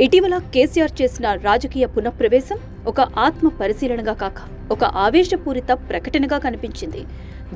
ఇటీవల కేసీఆర్ చేసిన రాజకీయ పునఃప్రవేశం ఒక ఆత్మ పరిశీలనగా కాక ఒక ఆవేశపూరిత ప్రకటనగా కనిపించింది.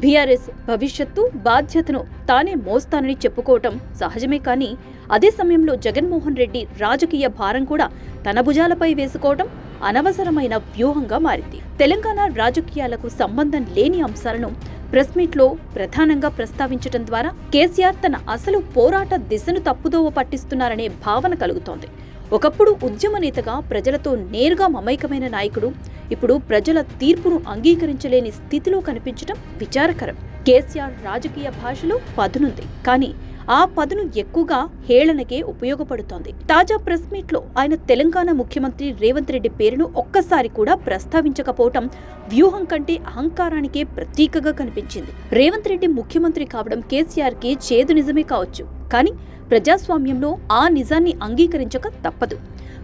బీఆర్ఎస్ భవిష్యత్తు బాధ్యతను తానే మోస్తానని చెప్పుకోవటం సహజమే, కానీ అదే సమయంలో జగన్మోహన్ రెడ్డి రాజకీయ భారం కూడా తన భుజాలపై వేసుకోవటం అనవసరమైన వ్యూహంగా మారింది. తెలంగాణ రాజకీయాలకు సంబంధం లేని అంశాలను ప్రెస్ మీట్లో ప్రధానంగా ప్రస్తావించడం ద్వారా కేసీఆర్ తన అసలు పోరాట దిశను తప్పుదోవ పట్టిస్తున్నారనే భావన కలుగుతోంది. ఒకప్పుడు ఉద్యమ నేతగా ప్రజలతో నేరుగా మమైకమైన నాయకుడు ఇప్పుడు ప్రజల తీర్పును అంగీకరించలేని స్థితిలో కనిపించడం విచారకరం. కేసీఆర్ రాజకీయ భాషలో పదునుంది, కానీ ఆ పదును ఎక్కువగా హేళనకే ఉపయోగపడుతోంది. తాజా ప్రెస్ మీట్లో ఆయన తెలంగాణ ముఖ్యమంత్రి రేవంత్ రెడ్డి పేరును ఒక్కసారి కూడా ప్రస్తావించకపోవటం వ్యూహం కంటే అహంకారానికే ప్రతీకగా కనిపించింది. రేవంత్ రెడ్డి ముఖ్యమంత్రి కావడం కేసీఆర్కి చేదు నిజమే కావచ్చు, కానీ ప్రజాస్వామ్యంలో ఆ నిజాన్ని అంగీకరించక తప్పదు.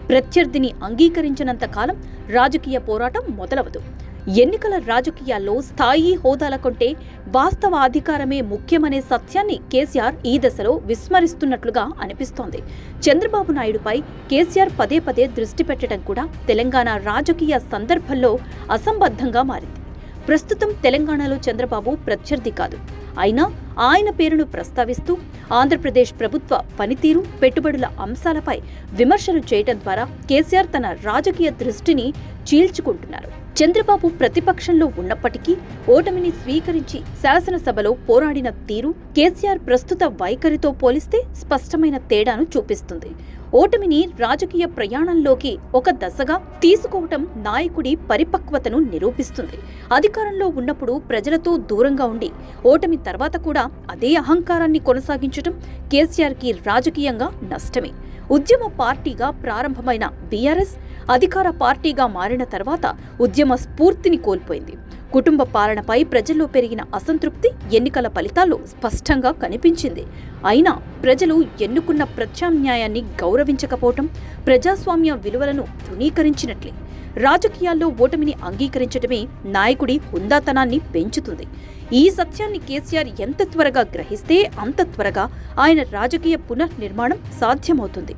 ప్రత్యర్థిని అంగీకరించినంత కాలం రాజకీయ పోరాటం మొదలవదు. ఎన్నికల రాజకీయాల్లో స్థాయి హోదాల కంటే వాస్తవ అధికారమే ముఖ్యమనే సత్యాన్ని కేసీఆర్ ఈ దశలో విస్మరిస్తున్నట్లుగా అనిపిస్తోంది. చంద్రబాబు నాయుడుపై కేసీఆర్ పదే పదే దృష్టి పెట్టడం కూడా తెలంగాణ రాజకీయ సందర్భంలో అసంబద్ధంగా మారింది. ప్రస్తుతం తెలంగాణలో చంద్రబాబు ప్రత్యర్థి కాదు, అయినా ఆయన పేరును ప్రస్తావిస్తూ ఆంధ్రప్రదేశ్ ప్రభుత్వ పనితీరు, పెట్టుబడుల అంశాలపై విమర్శలు చేయడం ద్వారా కేసీఆర్ తన రాజకీయ దృష్టిని చీల్చుకుంటున్నారు. చంద్రబాబు ప్రతిపక్షంలో ఉన్నప్పటికీ ఓటమిని స్వీకరించి శాసనసభలో పోరాడిన తీరు కేసీఆర్ ప్రస్తుత వైఖరితో పోలిస్తే స్పష్టమైన తేడాను చూపిస్తుంది. ఓటమిని రాజకీయ ప్రయాణంలోకి ఒక దశగా తీసుకోవటం నాయకుడి పరిపక్వతను నిరూపిస్తుంది. అధికారంలో ఉన్నప్పుడు ప్రజలతో దూరంగా ఉండి ఓటమి తర్వాత కూడా అదే అహంకారాన్ని కొనసాగించడం కేసీఆర్కి రాజకీయంగా నష్టమే. ఉద్యమ పార్టీగా ప్రారంభమైన బీఆర్ఎస్ అధికార పార్టీగా మారిన తర్వాత ఉద్యమ స్ఫూర్తిని కోల్పోయింది. కుటుంబ పాలనపై ప్రజల్లో పెరిగిన అసంతృప్తి ఎన్నికల ఫలితాల్లో స్పష్టంగా కనిపించింది. అయినా ప్రజలు ఎన్నుకున్న ప్రత్యామ్నాయాన్ని గౌరవించకపోవటం ప్రజాస్వామ్య విలువలను తృణీకరించినట్లే. రాజకీయాల్లో ఓటమిని అంగీకరించడమే నాయకుడి హుందాతనాన్ని పెంచుతుంది. ఈ సత్యాన్ని కేసీఆర్ ఎంత త్వరగా గ్రహిస్తే అంత త్వరగా ఆయన రాజకీయ పునర్నిర్మాణం సాధ్యమవుతుంది.